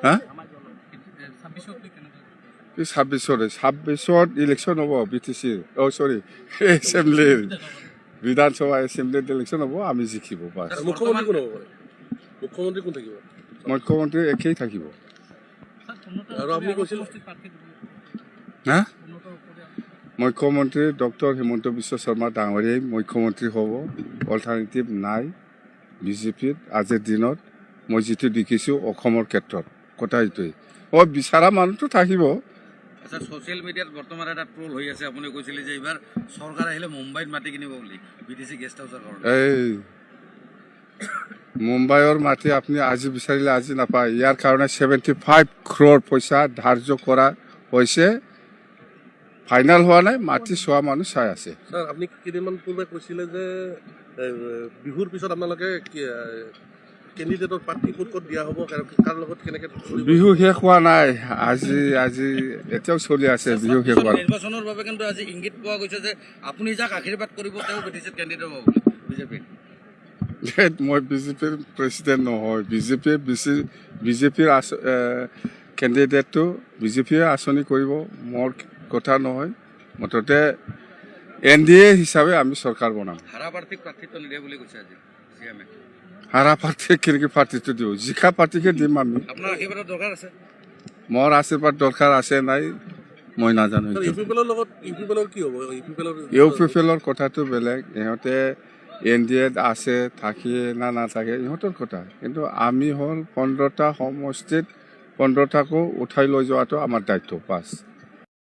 হা 26 ইলেকশ্যন হ'ব BTC সৰি এছেম্বলিৰ বিধানসভা এছেম্বলিত ইলেকশ্যন হ'ব আমি জিকিব বাছ মুখ্যমন্ত্ৰী কোন হ'ব মুখ্যমন্ত্ৰী কোন থাকিব মুখ্যমন্ত্ৰী একেই থাকিব আৰু আপুনি কৈছিল হা মুখ্যমন্ত্ৰী ডক্টৰ হিমন্ত বিশ্ব শৰ্মা ডাঙৰীয়াই মুখ্যমন্ত্ৰী হ'ব অল্টাৰনেটিভ নাই বিজেপিত আজিৰ দিনত মই যিটো দেখিছোঁ অসমৰ ক্ষেত্ৰত কথা এইটোৱেই বিচৰা মানুহটো থাকিব আচ্ছা সোশ্যাল মিডিয়াত বৰ্তমান এটা ট্ৰল হৈ আছে আপুনি কৈছিলে যে এইবাৰ চৰকাৰ আহিলে মুম্বাইত মাটি কিনিব বুলি BTC গেষ্ট হাউচৰ কাৰণে এই মুম্বাইৰ মাটি আপুনি আজি বিচাৰিলে আজি নাপায় ইয়াৰ কাৰণে 75 crore পইচা ধাৰ্য কৰা হৈছে ফাইনেল হোৱা নাই মাটি চোৱা মানুহ চাই আছে স্যাৰ আপুনি কেইদিনমান পূৰ্বে কৈছিলে যে বিহুৰ পিছত আপোনালোকে কেণ্ডিডেটৰ প্ৰাৰ্থী ক'ত দিয়া হ'ব কাৰ লগত কেনেকৈ বিহু শেষ হোৱা নাই আজি এতিয়াও চলি আছে বিহু শেষ হোৱা নিৰ্বাচনৰ বাবে কিন্তু আজি ইংগিত পোৱা গৈছে যে আপুনি যাক আশীৰ্বাদ কৰিব তেওঁ BTCত কেণ্ডিডেট হ'ব বুলি বিজেপিৰ মই বিজেপিৰ প্ৰেচিডেণ্ট নহয় বিজেপিৰ কেণ্ডিডেটটো বিজেপিয়ে আঁচনি কৰিব মোৰ কথা নহয় মুঠতে NDA হিচাপে আমি চৰকাৰ বনাম হাৰা প্ৰাৰ্থীক প্ৰাৰ্থিত্ব নিদিয়ে বুলি কৈছে আজি CMA হাৰা প্ৰাৰ্থীক কেনেকৈ প্ৰাৰ্থিত্ব দিওঁ জিকা প্ৰাৰ্থীকে দিম আমি আপোনাৰ আশীৰ্বাদৰ দৰকাৰ আছে মোৰ আশীৰ্বাদ দৰকাৰ আছে নাই মই নাজানো ইউপিপিএলৰ লগত ইউপিপিএলৰ কি হ'ব ইউপিপিএলৰ কথাটো বেলেগ ইহঁতে NDAত আছে থাকে না নাথাকে ইহঁতৰ কথা কিন্তু আমি হ'ল 15টা সমষ্টিত 15টাকো উঠাই লৈ যোৱাটো আমাৰ দায়িত্ব পাছ